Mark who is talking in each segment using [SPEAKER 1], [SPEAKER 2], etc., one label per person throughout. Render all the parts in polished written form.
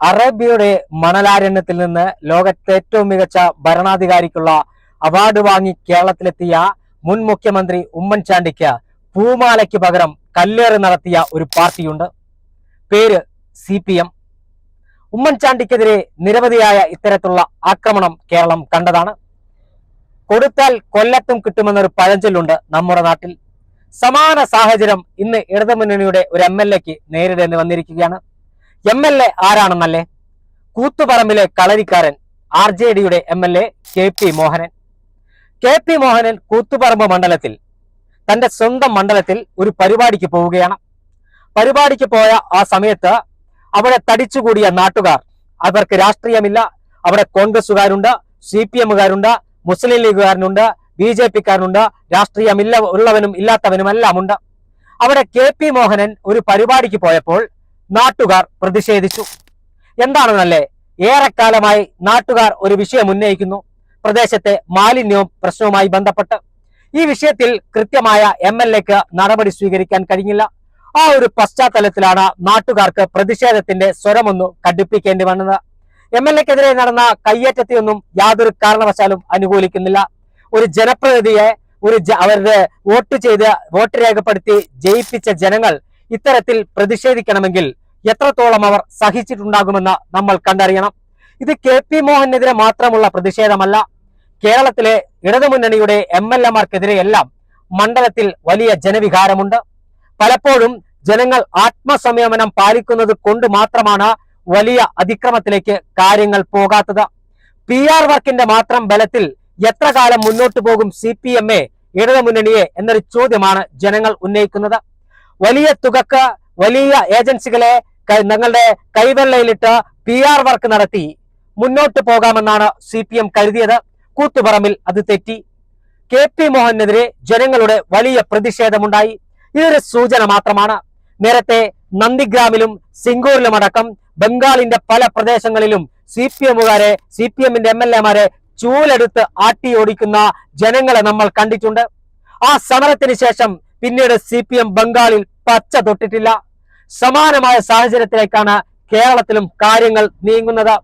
[SPEAKER 1] അറേബ്യയുടെ മണലാരണ്യത്തിൽ നിന്ന് ലോകത്തെ ഏറ്റവും മികച്ച ഭരണാധികാരിക്കുള്ള അവാർഡ് വാങ്ങി കേരളത്തിലെത്തിയ മുൻ മുഖ്യമന്ത്രി ഉമ്മൻചാണ്ടിക്ക് പൂമാലയ്ക്ക് പകരം കല്ലേറ് നടത്തിയ ഒരു പാർട്ടിയുണ്ട്. പേര് CPM. ഉമ്മൻചാണ്ടിക്കെതിരെ നിരവധിയായ ഇത്തരത്തിലുള്ള ആക്രമണം കേരളം കണ്ടതാണ്. കൊടുത്താൽ കൊല്ലത്തും കിട്ടുമെന്നൊരു പഴഞ്ചൊല്ലുണ്ട് നമ്മുടെ നാട്ടിൽ. സമാന സാഹചര്യം ഇന്ന് ഇടതുമുന്നണിയുടെ ഒരു MLAക്ക് നേരിടേണ്ടി വന്നിരിക്കുകയാണ്. MLA ആരാണെന്നല്ലേ? കൂത്തുപറമ്പിലെ കളരിക്കാരൻ RJDയുടെ MLA KP Mohanan. KP Mohanan Koothuparamba മണ്ഡലത്തിൽ തന്റെ സ്വന്തം മണ്ഡലത്തിൽ ഒരു പരിപാടിക്ക് പോവുകയാണ്. പരിപാടിക്ക് പോയ ആ സമയത്ത് അവിടെ തടിച്ചുകൂടിയ നാട്ടുകാർ, അവർക്ക് രാഷ്ട്രീയമില്ല, അവിടെ കോൺഗ്രസുകാരുണ്ട്, CPMകാരുണ്ട്, മുസ്ലിം ലീഗുകാരനുണ്ട്, BJPക്കാരനുണ്ട്, രാഷ്ട്രീയമില്ല ഉള്ളവനും ഇല്ലാത്തവനുമെല്ലാം ഉണ്ട്. അവിടെ KP മോഹനൻ ഒരു പരിപാടിക്ക് പോയപ്പോൾ നാട്ടുകാർ പ്രതിഷേധിച്ചു. എന്താണെന്നല്ലേ? ഏറെക്കാലമായി നാട്ടുകാർ ഒരു വിഷയം ഉന്നയിക്കുന്നു, പ്രദേശത്തെ മാലിന്യവും പ്രശ്നവുമായി ബന്ധപ്പെട്ട്. ഈ വിഷയത്തിൽ കൃത്യമായ MLAക്ക് നടപടി സ്വീകരിക്കാൻ കഴിഞ്ഞില്ല. ആ ഒരു പശ്ചാത്തലത്തിലാണ് നാട്ടുകാർക്ക് പ്രതിഷേധത്തിന്റെ സ്വരമൊന്നു കടുപ്പിക്കേണ്ടി വന്നത്. MLAക്കെതിരെ നടന്ന കയ്യേറ്റത്തെയൊന്നും യാതൊരു കാരണവശാലും അനുകൂലിക്കുന്നില്ല. ഒരു ജനപ്രതിനിധിയെ അവരുടെ വോട്ട് രേഖപ്പെടുത്തി ജയിപ്പിച്ച ജനങ്ങൾ ഇത്തരത്തിൽ പ്രതിഷേധിക്കണമെങ്കിൽ എത്രത്തോളം അവർ സഹിച്ചിട്ടുണ്ടാകുമെന്ന് നമ്മൾ കണ്ടറിയണം. ഇത് KP മോഹനെതിരെ മാത്രമുള്ള പ്രതിഷേധമല്ല. കേരളത്തിലെ ഇടതുമുന്നണിയുടെ MLAമാർക്കെതിരെയെല്ലാം മണ്ഡലത്തിൽ വലിയ ജനവികാരമുണ്ട്. പലപ്പോഴും ജനങ്ങൾ ആത്മസംയമനം പാലിക്കുന്നത് കൊണ്ട് മാത്രമാണ് വലിയ അതിക്രമത്തിലേക്ക് കാര്യങ്ങൾ പോകാത്തത്. PR വർക്കിന്റെ മാത്രം ബലത്തിൽ എത്ര കാലം മുന്നോട്ട് പോകും CPMയെ, ഇടതുമുന്നണിയെ എന്നൊരു ചോദ്യമാണ് ജനങ്ങൾ ഉന്നയിക്കുന്നത്. വലിയ തുകക്ക് വലിയ ഏജൻസികളെ ഞങ്ങളുടെ കൈവെള്ളയിലിട്ട് PR വർക്ക് നടത്തി മുന്നോട്ട് പോകാമെന്നാണ് CPM കരുതിയത്. കൂത്തുപറമ്പിൽ അത് തെറ്റി. KP മോഹനെതിരെ ജനങ്ങളുടെ വലിയ പ്രതിഷേധമുണ്ടായി. ഇതൊരു സൂചന മാത്രമാണ്. നേരത്തെ നന്ദിഗ്രാമിലും സിംഗൂരിലുമടക്കം ബംഗാളിന്റെ പല പ്രദേശങ്ങളിലും CPMന്റെ MLAമാരെ ചൂലെടുത്ത് ആട്ടിയോടിക്കുന്ന ജനങ്ങളെ നമ്മൾ കണ്ടിട്ടുണ്ട്. ആ സമരത്തിന് ശേഷം പിന്നീട് CPM ബംഗാളിൽ പച്ച തൊട്ടിട്ടില്ല. സമാനമായ സാഹചര്യത്തിലേക്കാണ് കേരളത്തിലും കാര്യങ്ങൾ നീങ്ങുന്നത്.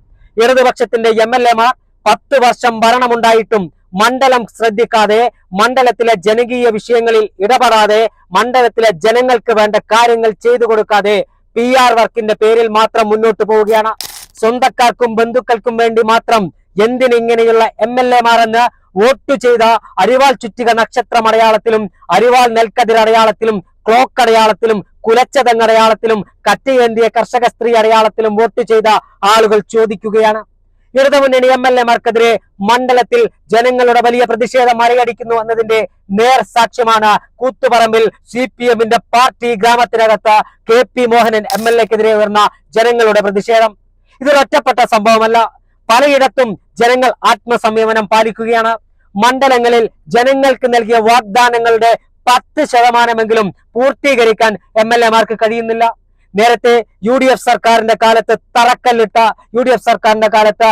[SPEAKER 1] ഇടതുപക്ഷത്തിന്റെ MLAമാർ 10 വർഷം ഭരണമുണ്ടായിട്ടും മണ്ഡലം ശ്രദ്ധിക്കാതെ, മണ്ഡലത്തിലെ ജനകീയ വിഷയങ്ങളിൽ ഇടപെടാതെ, മണ്ഡലത്തിലെ ജനങ്ങൾക്ക് വേണ്ട കാര്യങ്ങൾ ചെയ്തു കൊടുക്കാതെ PR വർക്കിന്റെ പേരിൽ മാത്രം മുന്നോട്ട് പോവുകയാണ്. സ്വന്തക്കാർക്കും ബന്ധുക്കൾക്കും വേണ്ടി മാത്രം എന്തിനിങ്ങനെയുള്ള MLAമാരെന്ന് വോട്ട് ചെയ്ത അരിവാൾ ചുറ്റിക നക്ഷത്രം അടയാളത്തിലും, അരിവാൾ നെൽക്കതിർ അടയാളത്തിലും, ക്ലോക്ക് അടയാളത്തിലും, കുലച്ചതങ്ങടയാളത്തിലും, കറ്റയേന്തിയ കർഷക സ്ത്രീ അടയാളത്തിലും വോട്ട് ചെയ്ത ആളുകൾ ചോദിക്കുകയാണ്. ഇടതുമുന്നണി MLAമാർക്കെതിരെ മണ്ഡലത്തിൽ ജനങ്ങളുടെ വലിയ പ്രതിഷേധം മറികടിക്കുന്നു എന്നതിന്റെ നേർ സാക്ഷ്യമാണ് കൂത്തുപറമ്പിൽ CPMന്റെ പാർട്ടി ഗ്രാമത്തിനകത്ത് KP മോഹനൻ MLAക്കെതിരെ ഉയർന്ന ജനങ്ങളുടെ പ്രതിഷേധം. ഇതൊരൊറ്റപ്പെട്ട സംഭവമല്ല. പലയിടത്തും ജനങ്ങൾ ആത്മസംയമനം പാലിക്കുകയാണ്. മണ്ഡലങ്ങളിൽ ജനങ്ങൾക്ക് നൽകിയ വാഗ്ദാനങ്ങളുടെ 10% പൂർത്തീകരിക്കാൻ MLAമാർക്ക് കഴിയുന്നില്ല. നേരത്തെ UDF സർക്കാരിന്റെ കാലത്ത് തറക്കല്ലിട്ട, UDF സർക്കാരിന്റെ കാലത്ത്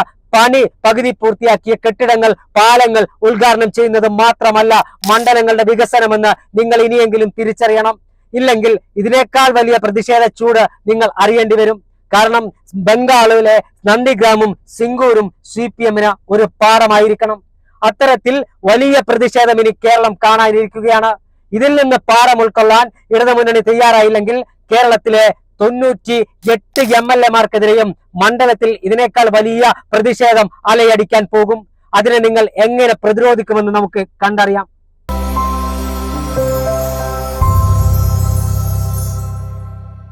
[SPEAKER 1] പകുതി പൂർത്തിയാക്കിയ കെട്ടിടങ്ങൾ, പാലങ്ങൾ ഉദ്ഘാടനം ചെയ്യുന്നത് മാത്രമല്ല മണ്ഡലങ്ങളുടെ വികസനമെന്ന് നിങ്ങൾ ഇനിയെങ്കിലും തിരിച്ചറിയണം. ഇല്ലെങ്കിൽ ഇതിനേക്കാൾ വലിയ പ്രതിഷേധ ചൂട് നിങ്ങൾ അറിയേണ്ടി വരും. കാരണം ബംഗാളിലെ നന്ദിഗ്രാമും സിംഗൂരും CPMന് ഒരു പാഠമായിരിക്കണം. അത്തരത്തിൽ വലിയ പ്രതിഷേധം ഇനി കേരളം കാണാനിരിക്കുകയാണ്. ഇതിൽ നിന്ന് പാഠം ഉൾക്കൊള്ളാൻ ഇടതുമുന്നണി തയ്യാറായില്ലെങ്കിൽ കേരളത്തിലെ 98 MLAമാർക്കെതിരെയും മണ്ഡലത്തിൽ ഇതിനേക്കാൾ വലിയ പ്രതിഷേധം അലയടിക്കാൻ പോകും. അതിനെ നിങ്ങൾ എങ്ങനെ പ്രതിരോധിക്കുമെന്ന് നമുക്ക് കണ്ടറിയാം.